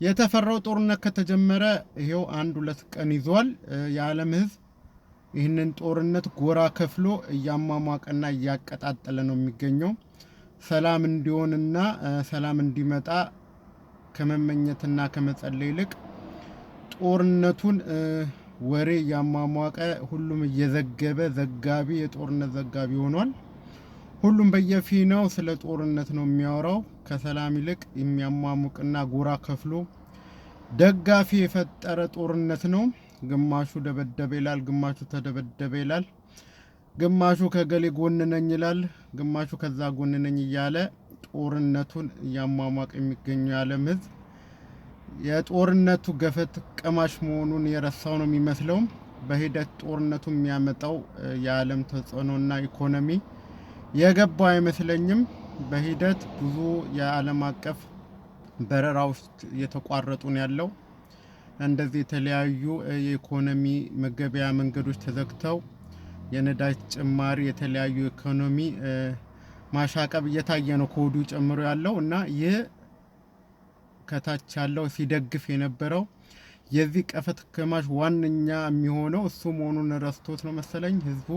የተፈራው ጦርነት ከተጀመረ ይሄው 1-2 ቀን ይዟል። የዓለም ህዝብ ይህንን ጦርነት ጎራ ከፍሎ እያሟሟቀና እያቀጣጠለ ነው የሚገኘው። ሰላም እንዲሆንና ሰላም እንዲመጣ ከመመኘትና ከመጸለይ ይልቅ ጦርነቱን ወሬ እያሟሟቀ ሁሉም እየዘገበ ዘጋቢ የጦርነት ዘጋቢ ሆኗል። ሁሉም በየፊናው ስለ ጦርነት ነው የሚያወራው። ከሰላም ይልቅ የሚያሟሙቅና ጎራ ከፍሎ ደጋፊ የፈጠረ ጦርነት ነው። ግማሹ ደበደበ ይላል፣ ግማሹ ተደበደበ ይላል፣ ግማሹ ከገሌ ጎን ነኝ ይላል፣ ግማሹ ከዛ ጎን ነኝ እያለ ጦርነቱን እያሟሟቀ የሚገኘው የዓለም ህዝብ የጦርነቱ ገፈት ቀማሽ መሆኑን የረሳው ነው የሚመስለው። በሂደት ጦርነቱ የሚያመጣው የዓለም ተጽዕኖና ኢኮኖሚ የገባው አይመስለኝም። በሂደት ብዙ የዓለም አቀፍ በረራዎች እየተቋረጡ ነው ያለው። እንደዚህ የተለያዩ የኢኮኖሚ መገበያ መንገዶች ተዘግተው የነዳጅ ጭማሪ የተለያዩ ኢኮኖሚ ማሻቀብ እየታየ ነው ከወዲሁ ጨምሮ ያለው እና ይህ ከታች ያለው ሲደግፍ የነበረው የዚህ ቀፈት ከማሽ ዋነኛ የሚሆነው እሱ መሆኑን ረስቶት ነው መሰለኝ ህዝቡ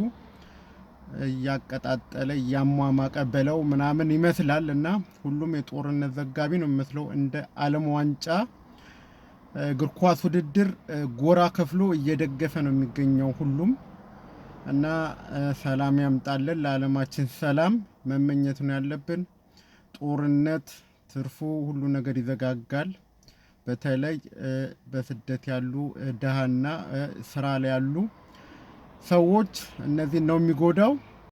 እያቀጣጠለ እያሟሟቀ በለው ምናምን ይመስላል እና ሁሉም የጦርነት ዘጋቢ ነው የሚመስለው። እንደ ዓለም ዋንጫ እግር ኳስ ውድድር ጎራ ከፍሎ እየደገፈ ነው የሚገኘው ሁሉም እና ሰላም ያምጣልን። ለዓለማችን ሰላም መመኘት ነው ያለብን። ጦርነት ትርፉ ሁሉ ነገር ይዘጋጋል። በተለይ በስደት ያሉ ደሃና ስራ ላይ ያሉ ሰዎች እነዚህ ነው የሚጎዳው።